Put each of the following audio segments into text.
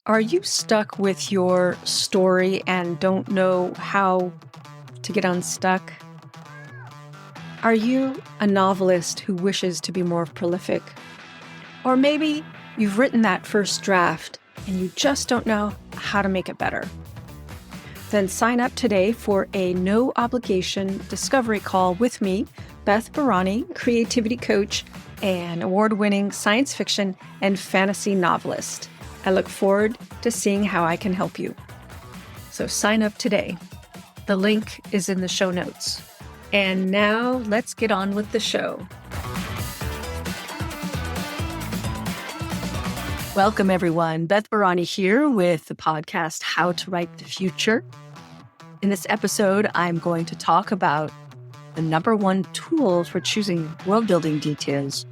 Are you stuck with your story and don't know how to get unstuck? Are you a novelist who wishes to be more prolific? Or maybe you've written that first draft and you just don't know how to make it better. Then sign up today for a no-obligation discovery call with me, Beth Barany, creativity coach and award-winning science fiction and fantasy novelist. I look forward to seeing how I can help you. So sign up today. The link is in the show notes. And now let's get on with the show. Welcome, everyone. Beth Barany here with the podcast, How to Write the Future. In this episode, I'm going to talk about the number one tool for choosing world-building details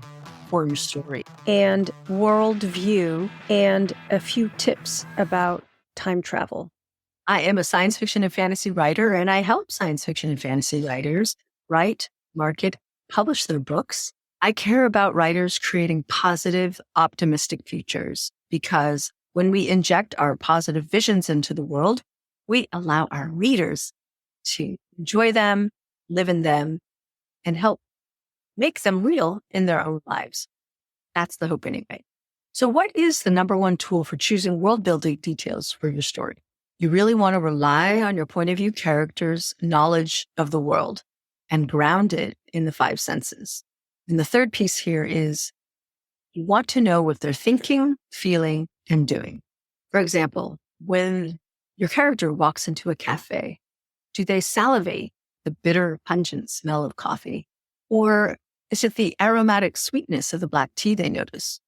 for your story and worldview and a few tips about time travel. I am a science fiction and fantasy writer, and I help science fiction and fantasy writers write, market, publish their books. I care about writers creating positive, optimistic futures because when we inject our positive visions into the world, we allow our readers to enjoy them, live in them, and help make them real in their own lives. That's the hope anyway. So what is the number one tool for choosing world-building details for your story? You really want to rely on your point of view characters' knowledge of the world and ground it in the five senses. And the third piece here is you want to know what they're thinking, feeling, and doing. For example, when your character walks into a cafe, do they salivate the bitter, pungent smell of coffee? Or is it the aromatic sweetness of the black tea they notice?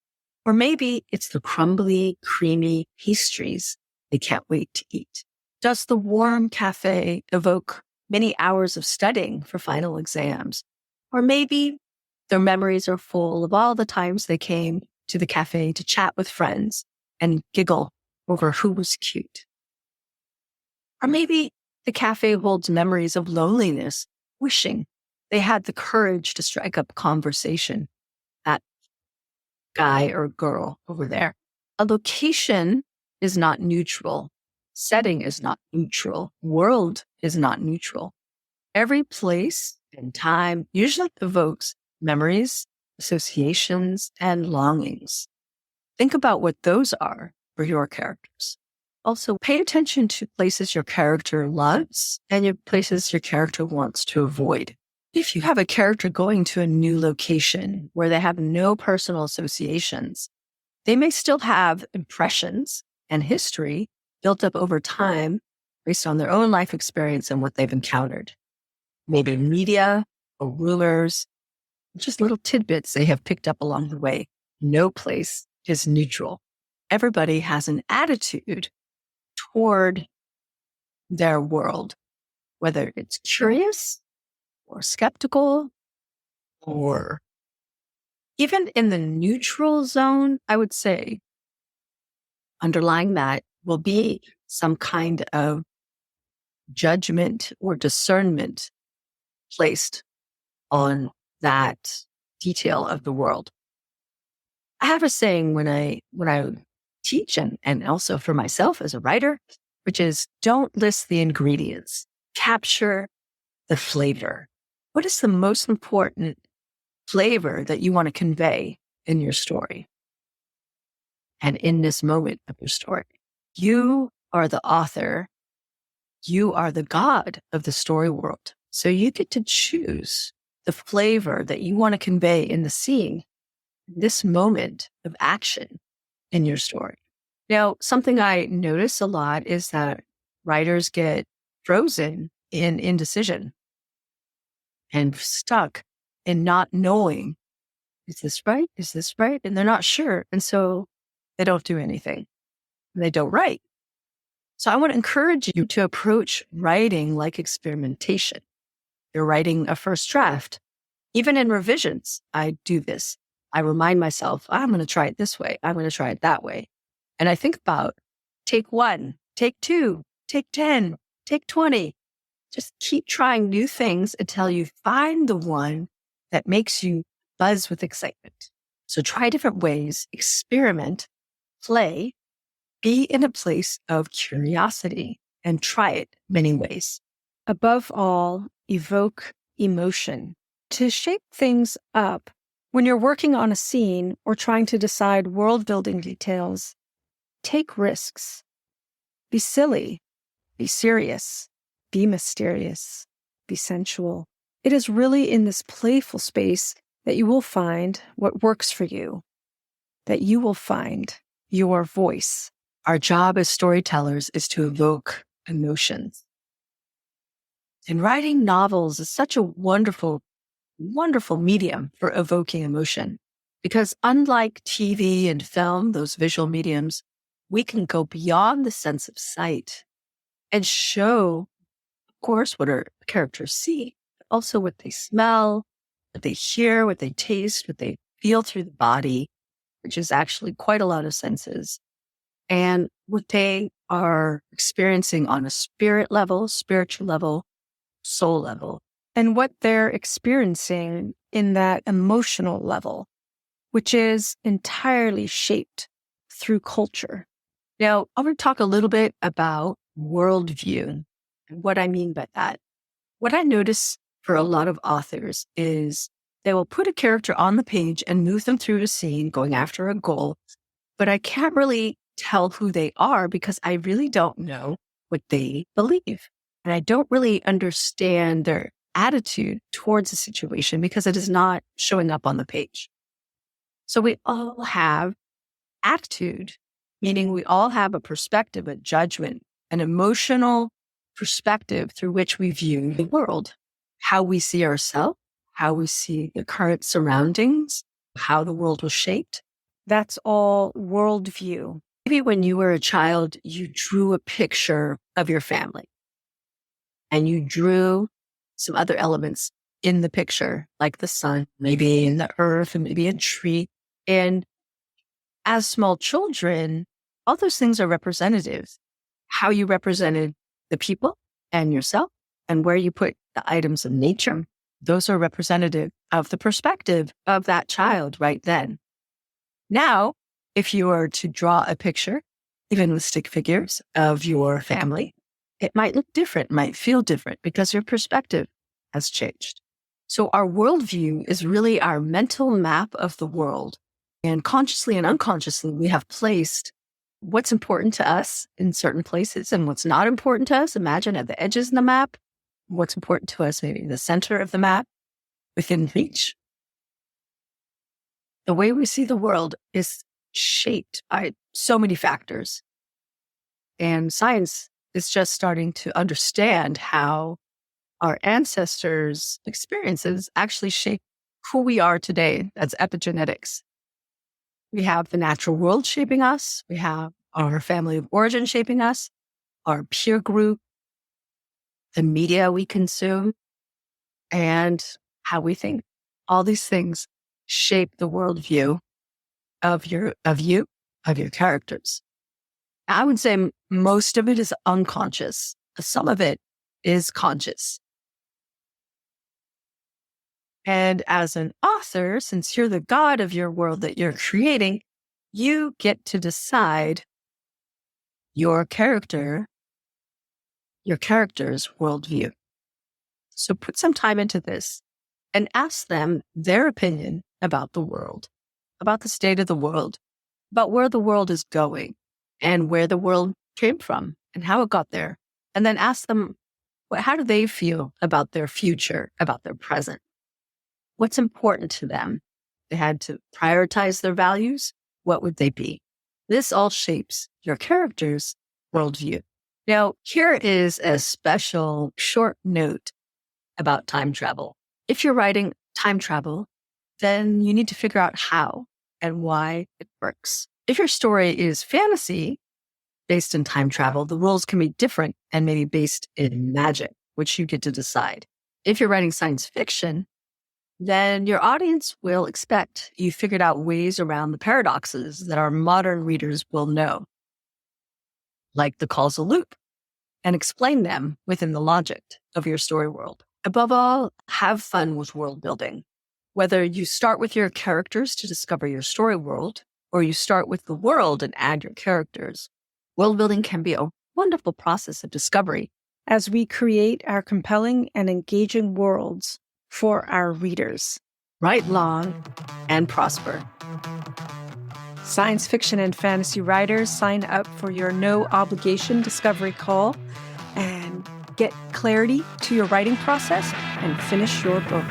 Or maybe it's the crumbly, creamy pastries they can't wait to eat. Does the warm cafe evoke many hours of studying for final exams? Or maybe their memories are full of all the times they came to the cafe to chat with friends and giggle over who was cute. Or maybe the cafe holds memories of loneliness, wishing they had the courage to strike up conversation. That guy or girl over there. A location is not neutral. Setting is not neutral. World is not neutral. Every place and time usually evokes memories, associations, and longings. Think about what those are for your characters. Also, pay attention to places your character loves and your places your character wants to avoid. If you have a character going to a new location where they have no personal associations, they may still have impressions and history built up over time based on their own life experience and what they've encountered. Maybe media or rumors, just little tidbits they have picked up along the way. No place is neutral. Everybody has an attitude toward their world, whether it's curious or skeptical, or even in the neutral zone, I would say underlying that will be some kind of judgment or discernment placed on that detail of the world. I have a saying when I teach and also for myself as a writer, which is don't list the ingredients, capture the flavor. What is the most important flavor that you want to convey in your story? And in this moment of your story, you are the author. You are the god of the story world. So you get to choose the flavor that you want to convey in the scene, this moment of action in your story. Now, something I notice a lot is that writers get frozen in indecision and stuck in not knowing, is this right? Is this right? And they're not sure. And so they don't do anything. They don't write. So I want to encourage you to approach writing like experimentation. You're writing a first draft. Even in revisions, I do this. I remind myself, I'm going to try it this way. I'm going to try it that way. And I think about take 1, take 2, take 10, take 20. Just keep trying new things until you find the one that makes you buzz with excitement. So try different ways, experiment, play, Be in a place of curiosity and try it many ways. Above all, evoke emotion. To shape things up, when you're working on a scene or trying to decide world-building details, take risks. Be silly, be serious, be mysterious, be sensual. It is really in this playful space that you will find what works for you, that you will find your voice. Our job as storytellers is to evoke emotions. And writing novels is such a wonderful, wonderful medium for evoking emotion. Because unlike TV and film, those visual mediums, we can go beyond the sense of sight and show, of course, what our characters see, but also what they smell, what they hear, what they taste, what they feel through the body, which is actually quite a lot of senses, and what they are experiencing on a spirit level, spiritual level, soul level, and what they're experiencing in that emotional level, which is entirely shaped through culture. Now, I want to talk a little bit about worldview and what I mean by that. What I notice for a lot of authors is they will put a character on the page and move them through a scene going after a goal, but I can't really tell who they are because I really don't know what they believe. And I don't really understand their attitude towards the situation because it is not showing up on the page. So we all have attitude, meaning we all have a perspective, a judgment, an emotional perspective through which we view the world, how we see ourselves, how we see the current surroundings, how the world was shaped. That's all worldview. Maybe when you were a child, you drew a picture of your family and you drew some other elements in the picture, like the sun, maybe in the earth, and maybe a tree. And as small children, all those things are representative. How you represented the people and yourself and where you put the items of nature, those are representative of the perspective of that child right then. Now, if you were to draw a picture, even with stick figures of your family, it might look different, might feel different because your perspective has changed. So our worldview is really our mental map of the world. And consciously and unconsciously, we have placed what's important to us in certain places and what's not important to us. Imagine at the edges of the map, what's important to us, maybe the center of the map, within reach. The way we see the world is shaped by so many factors. And science is just starting to understand how our ancestors' experiences actually shape who we are today. That's epigenetics. We have the natural world shaping us. We have our family of origin shaping us, our peer group, the media we consume, and how we think. All these things shape the worldview of you, of your characters. I would say most of it is unconscious. Some of it is conscious. And as an author, since you're the god of your world that you're creating, you get to decide your character's worldview. So put some time into this and ask them their opinion about the world, about the state of the world, about where the world is going and where the world came from and how it got there. And then ask them, how do they feel about their future, about their present? What's important to them? They had to prioritize their values. What would they be? This all shapes your character's worldview. Now, here is a special short note about time travel. If you're writing time travel, then you need to figure out how and why it works. If your story is fantasy based in time travel, the rules can be different and maybe based in magic, which you get to decide. If you're writing science fiction, then your audience will expect you figured out ways around the paradoxes that our modern readers will know, like the causal loop, and explain them within the logic of your story world. Above all, have fun with world building. Whether you start with your characters to discover your story world, or you start with the world and add your characters, World building can be a wonderful process of discovery as we create our compelling and engaging worlds for our readers. Write long and prosper. Science fiction and fantasy writers, sign up for your no-obligation discovery call and get clarity to your writing process and finish your book.